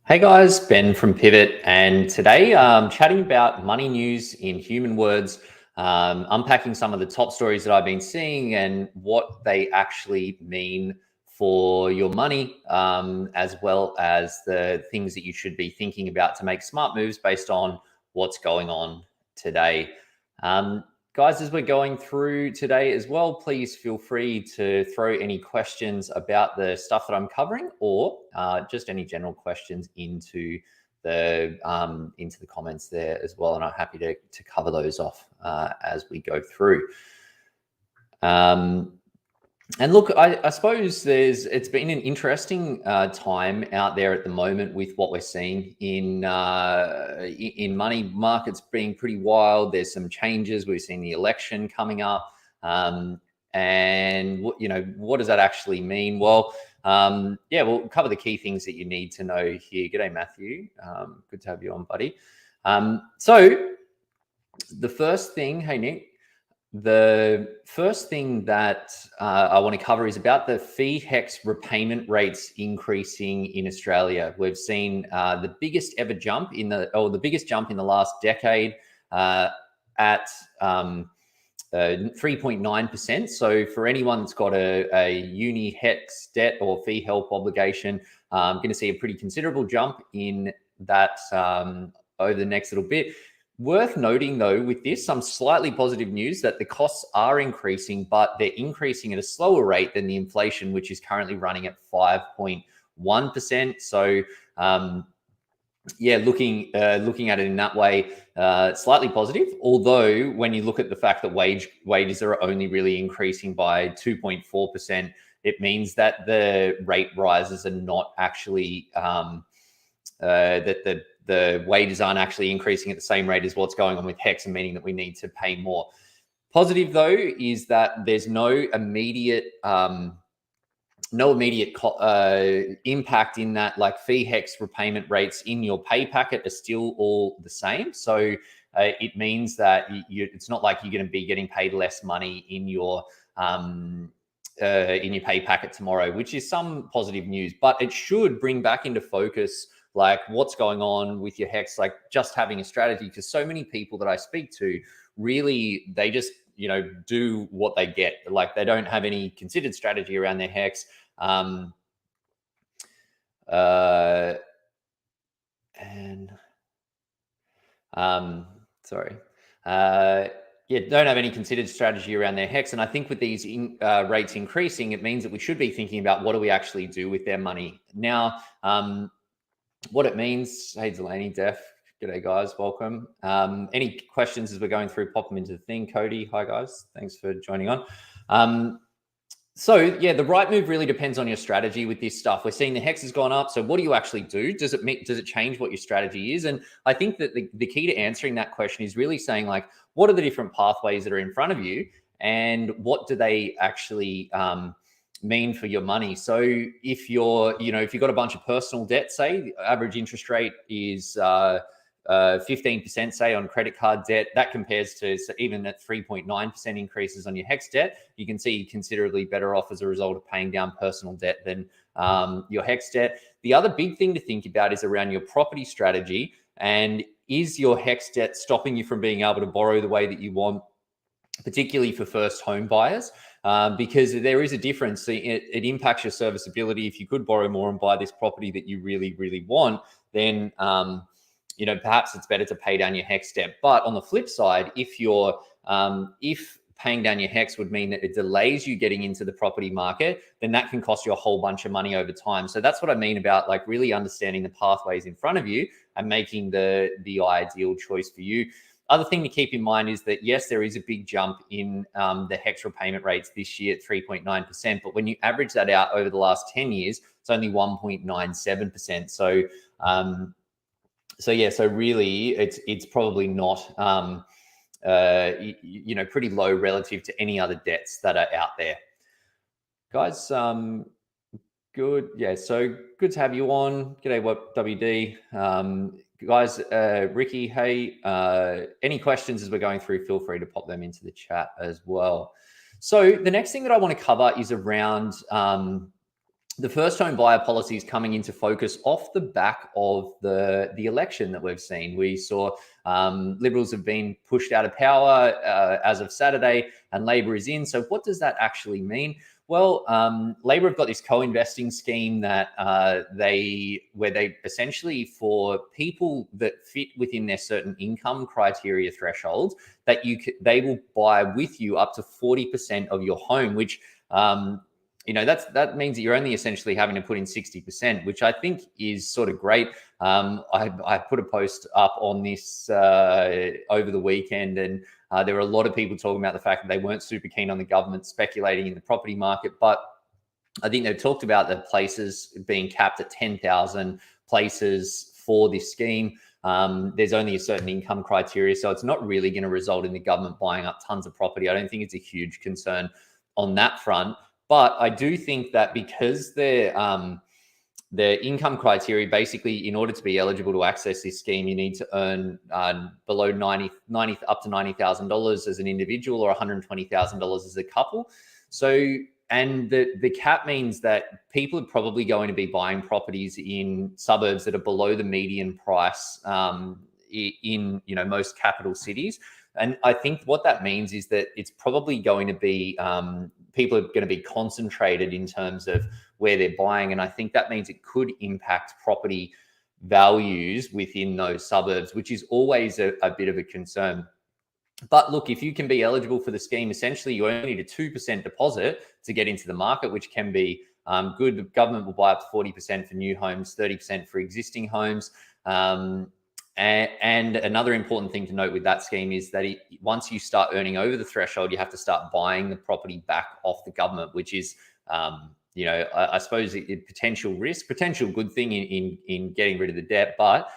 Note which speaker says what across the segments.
Speaker 1: Hey guys, Ben from Pivot, and today I'm chatting about money news in human words, unpacking some of the top stories that I've been seeing and what they actually mean for your money, as well as the things that you should be thinking about to make smart moves based on what's going on today. Um, Guys, as we're going through today as well, please feel free to throw any questions about the stuff that I'm covering, or just any general questions into the comments there as well, and I'm happy to cover those off as we go through. And look, I suppose it's been an interesting time out there at the moment with what we're seeing in money markets being pretty wild. There's some changes. We've seen the election coming up, and what does that actually mean? Well, yeah, we'll cover the key things that you need to know here. G'day, Matthew. Good to have you on, buddy. So the first thing, hey Nick. The first thing that I want to cover is about the HECS repayment rates increasing in Australia. We've seen the biggest ever jump the biggest jump in the last decade at 3.9%. So for anyone that's got a uni HECS debt or fee help obligation, I'm going to see a pretty considerable jump in that over the next little bit. Worth noting, though, with this, some slightly positive news that the costs are increasing, but they're increasing at a slower rate than the inflation, which is currently running at 5.1%. So, yeah, looking at it in that way, slightly positive. Although, when you look at the fact that wages are only really increasing by 2.4%, it means that the rate rises are not actually the wages aren't actually increasing at the same rate as what's going on with HECS, and meaning that we need to pay more. Positive, though, is that there's no immediate impact in that, like fee HECS repayment rates in your pay packet are still all the same. So it means that it's not like you're going to be getting paid less money in your pay packet tomorrow, which is some positive news. But it should bring back into focus like what's going on with your HECS, like just having a strategy, because so many people that I speak to really, they just, do what they get. Like they don't have any considered strategy around their HECS. Yeah, don't have any considered strategy around their HECS. And I think with these rates increasing, it means that we should be thinking about what do we actually do with their money. Now, what it means, hey, Delaney, Def, g'day guys, welcome. Any questions as we're going through, pop them into the thing. Cody, hi guys, thanks for joining on. So yeah, the right move really depends on your strategy with this stuff. We're seeing the HECS has gone up. So what do you actually do? Does it change what your strategy is? And I think that the key to answering that question is really saying like, what are the different pathways that are in front of you, and what do they actually mean for your money? So if you've got a bunch of personal debt, say the average interest rate is 15%, say, on credit card debt, that compares to even at 3.9% increases on your HECS debt. You can see you're considerably better off as a result of paying down personal debt than your HECS debt. The other big thing to think about is around your property strategy, and is your HECS debt stopping you from being able to borrow the way that you want, particularly for first home buyers? Because there is a difference. It impacts your serviceability. If you could borrow more and buy this property that you really, really want, then perhaps it's better to pay down your HECS debt. But on the flip side, if paying down your HECS would mean that it delays you getting into the property market, then that can cost you a whole bunch of money over time. So that's what I mean about like really understanding the pathways in front of you and making the ideal choice for you. Other thing to keep in mind is that, yes, there is a big jump in the HECS repayment rates this year at 3.9%. But when you average that out over the last 10 years, it's only 1.97%. So really it's probably not, pretty low relative to any other debts that are out there. Guys, good. Yeah, so good to have you on. G'day, WD. Guys, Ricky, hey, any questions as we're going through, feel free to pop them into the chat as well. So the next thing that I want to cover is around the first home buyer policy is coming into focus off the back of the election that we've seen. We saw Liberals have been pushed out of power as of Saturday, and Labor is in. So what does that actually mean? Well, Labor have got this co-investing scheme that where they essentially, for people that fit within their certain income criteria thresholds, that they will buy with you up to 40% of your home, which that means that you're only essentially having to put in 60%, which I think is sort of great. I put a post up on this over the weekend, and there were a lot of people talking about the fact that they weren't super keen on the government speculating in the property market. But I think they've talked about the places being capped at 10,000 places for this scheme. There's only a certain income criteria, so it's not really going to result in the government buying up tons of property. I don't think it's a huge concern on that front. But I do think that because the income criteria, basically, in order to be eligible to access this scheme, you need to earn below up to $90,000 as an individual, or $120,000 as a couple. So, and the cap means that people are probably going to be buying properties in suburbs that are below the median price in most capital cities. And I think what that means is that it's probably going to be people are going to be concentrated in terms of where they're buying. And I think that means it could impact property values within those suburbs, which is always a bit of a concern. But look, if you can be eligible for the scheme, essentially you only need a 2% deposit to get into the market, which can be good. The government will buy up to 40% for new homes, 30% for existing homes. And another important thing to note with that scheme is that once you start earning over the threshold, you have to start buying the property back off the government, which is, I suppose, a potential risk, potential good thing in getting rid of the debt, but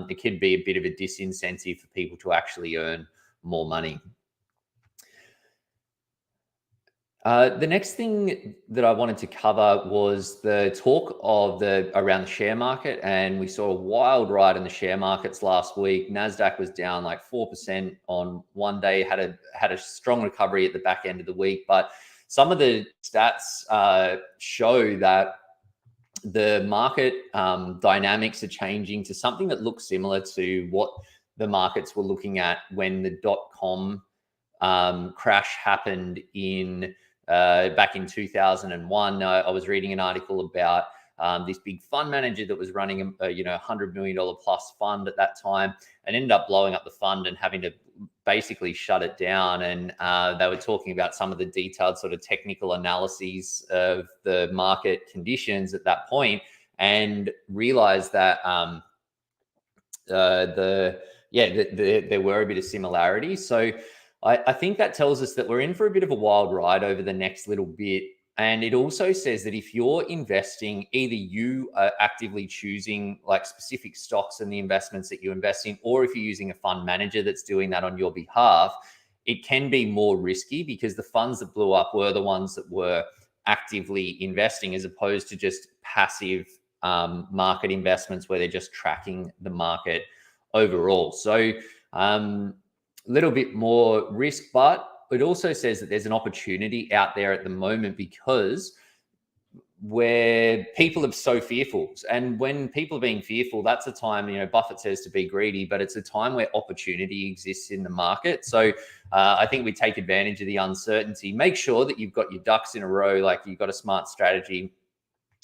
Speaker 1: it could be a bit of a disincentive for people to actually earn more money. The next thing that I wanted to cover was the talk of around the share market, and we saw a wild ride in the share markets last week. Nasdaq was down like 4% on one day, had a strong recovery at the back end of the week, but some of the stats show that the market dynamics are changing to something that looks similar to what the markets were looking at when the .com crash happened back in 2001. I was reading an article about this big fund manager that was running a $100 million plus fund at that time, and ended up blowing up the fund and having to basically shut it down. And they were talking about some of the detailed sort of technical analyses of the market conditions at that point, and realized that there were a bit of similarities. So I think that tells us that we're in for a bit of a wild ride over the next little bit. And it also says that if you're investing, either you are actively choosing like specific stocks and the investments that you invest in, or if you're using a fund manager that's doing that on your behalf, it can be more risky, because the funds that blew up were the ones that were actively investing, as opposed to just passive market investments where they're just tracking the market overall. So little bit more risk, but it also says that there's an opportunity out there at the moment, because where people are so fearful, and when people are being fearful, that's a time, Buffett says to be greedy, but it's a time where opportunity exists in the market. So I think we take advantage of the uncertainty. Make sure that you've got your ducks in a row, like you've got a smart strategy,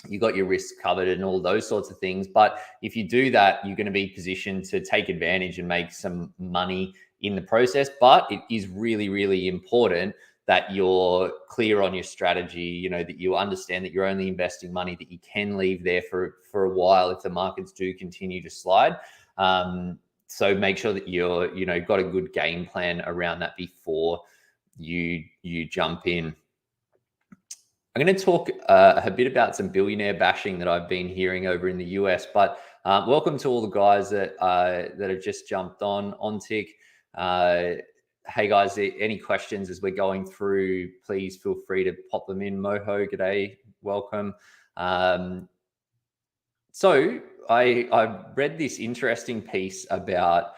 Speaker 1: you got your risks covered and all those sorts of things. But if you do that, you're going to be positioned to take advantage and make some money in the process. But it is really, really important that you're clear on your strategy, that you understand that you're only investing money that you can leave there for a while if the markets do continue to slide. So make sure that you're, got a good game plan around that before you jump in. I'm going to talk a bit about some billionaire bashing that I've been hearing over in the US, but welcome to all the guys that have just jumped on Tick. Hey guys, any questions as we're going through, please feel free to pop them in. Moho, g'day, welcome. So I read this interesting piece about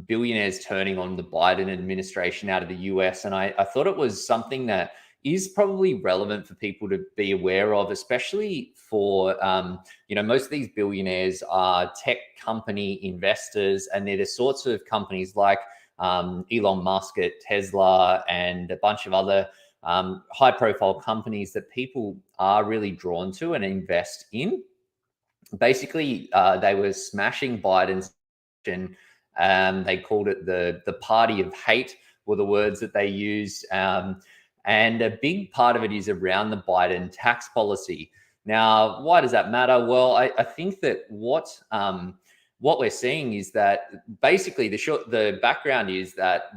Speaker 1: billionaires turning on the Biden administration out of the US, and I thought it was something that is probably relevant for people to be aware of, especially for, most of these billionaires are tech company investors, and they're the sorts of companies like Elon Musk at Tesla and a bunch of other high profile companies that people are really drawn to and invest in. Basically, they were smashing Biden's. They called it the party of hate, were the words that they used. And a big part of it is around the Biden tax policy. Now, why does that matter? Well, I think that what we're seeing is that basically the background is that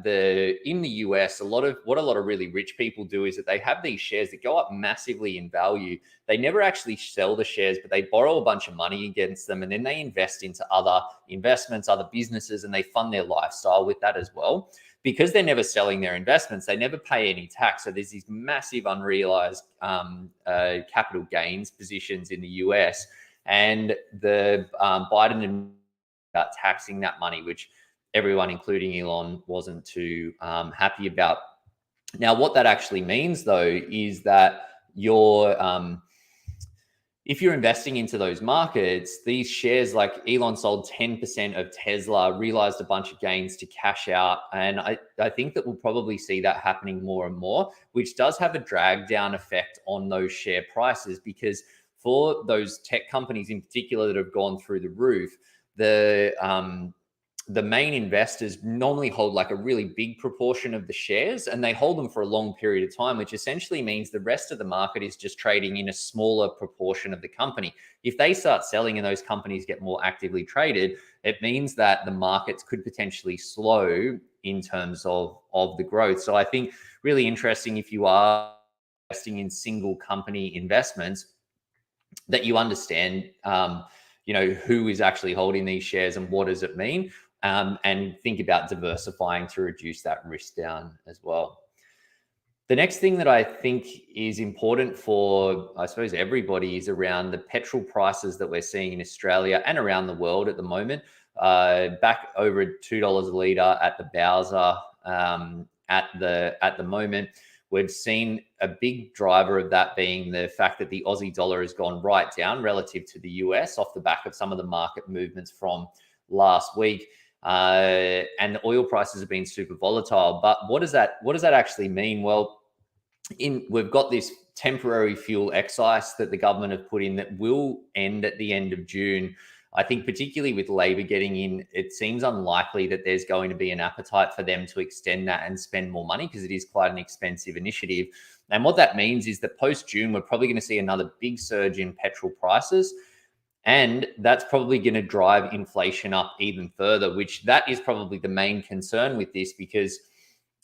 Speaker 1: in the US, a lot of really rich people do is that they have these shares that go up massively in value. They never actually sell the shares, but they borrow a bunch of money against them, and then they invest into other investments, other businesses, and they fund their lifestyle with that as well. Because they're never selling their investments, they never pay any tax. So there's these massive unrealized capital gains positions in the US, and the Biden about taxing that money, which everyone, including Elon, wasn't too happy about. Now, what that actually means, though, is that if you're investing into those markets, these shares, like Elon sold 10% of Tesla, realized a bunch of gains to cash out. And I think that we'll probably see that happening more and more, which does have a drag down effect on those share prices, because for those tech companies in particular that have gone through the roof, the main investors normally hold like a really big proportion of the shares, and they hold them for a long period of time, which essentially means the rest of the market is just trading in a smaller proportion of the company. If they start selling and those companies get more actively traded, it means that the markets could potentially slow in terms of the growth. So I think really interesting, if you are investing in single company investments, that you understand who is actually holding these shares and what does it mean. And think about diversifying to reduce that risk down as well. The next thing that I think is important for, I suppose, everybody is around the petrol prices that we're seeing in Australia and around the world at the moment. Back over $2 a litre at the Bowser at the moment. We've seen a big driver of that being the fact that the Aussie dollar has gone right down relative to the US off the back of some of the market movements from last week. And the oil prices have been super volatile. But what does that actually mean? Well, we've got this temporary fuel excise that the government have put in that will end at the end of June. I think particularly with Labor getting in, it seems unlikely that there's going to be an appetite for them to extend that and spend more money, because it is quite an expensive initiative. And what that means is that post-June, we're probably going to see another big surge in petrol prices. And that's probably going to drive inflation up even further, which that is probably the main concern with this, because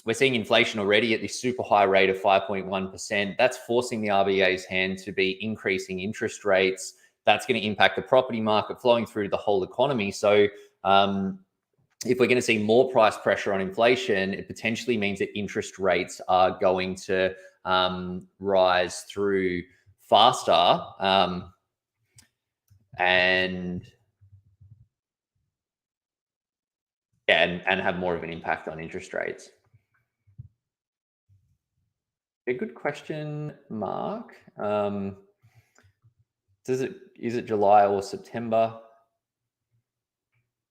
Speaker 1: we're seeing inflation already at this super high rate of 5.1%. That's forcing the RBA's hand to be increasing interest rates. That's going to impact the property market, flowing through the whole economy. So if we're going to see more price pressure on inflation, it potentially means that interest rates are going to rise through faster. And have more of an impact on interest rates. A good question, Mark. Is it July or September?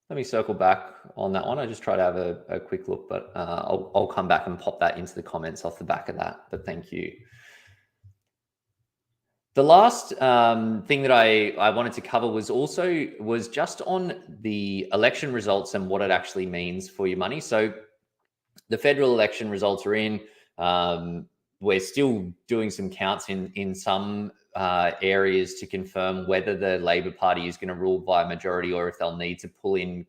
Speaker 1: Let me circle back on that one. I just try to have a quick look, but I'll come back and pop that into the comments off the back of that. But thank you. The last thing that I wanted to cover was just on the election results and what it actually means for your money. So the federal election results are in. We're still doing some counts in some areas to confirm whether the Labor Party is going to rule by majority, or if they'll need to pull in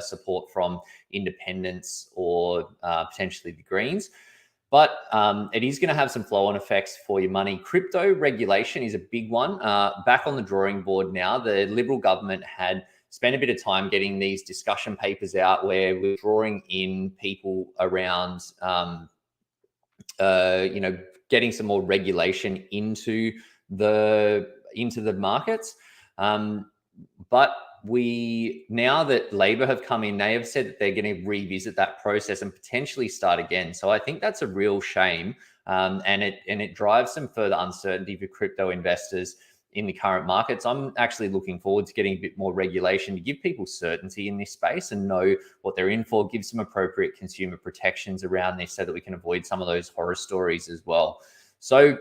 Speaker 1: support from independents or potentially the Greens. But it is going to have some flow-on effects for your money. Crypto regulation is a big one. Back on the drawing board now. The Liberal government had spent a bit of time getting these discussion papers out where we're drawing in people around, getting some more regulation into the markets. But now that Labor have come in, they have said that they're going to revisit that process and potentially start again. So I think that's a real shame. and it drives some further uncertainty for crypto investors in the current markets. I'm actually looking forward to getting a bit more regulation to give people certainty in this space and know what they're in for, give some appropriate consumer protections around this so that we can avoid some of those horror stories as well. So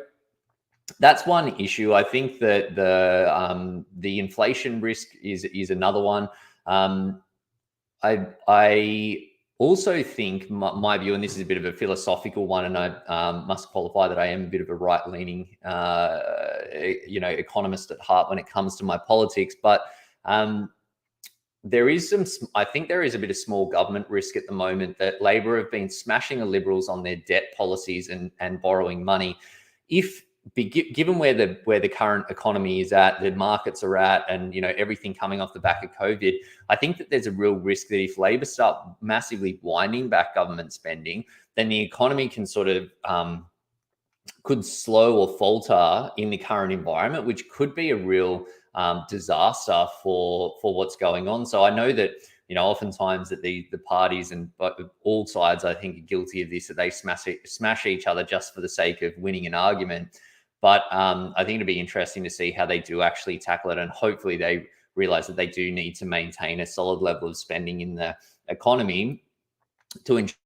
Speaker 1: that's one issue. I think that the inflation risk is another one. I also think my view, and this is a bit of a philosophical one, and I must qualify that I am a bit of a right-leaning, economist at heart when it comes to my politics. But I think there is a bit of small government risk at the moment that Labor have been smashing the Liberals on their debt policies and borrowing money. Given where the current economy is at, the markets are at, and everything coming off the back of COVID, I think that there's a real risk that if Labor start massively winding back government spending, then the economy can sort of could slow or falter in the current environment, which could be a real disaster for what's going on. So I know that oftentimes that the parties and all sides, I think, are guilty of this, that they smash each other just for the sake of winning an argument. But I think it'd be interesting to see how they do actually tackle it, and hopefully they realize that they do need to maintain a solid level of spending in the economy to ensure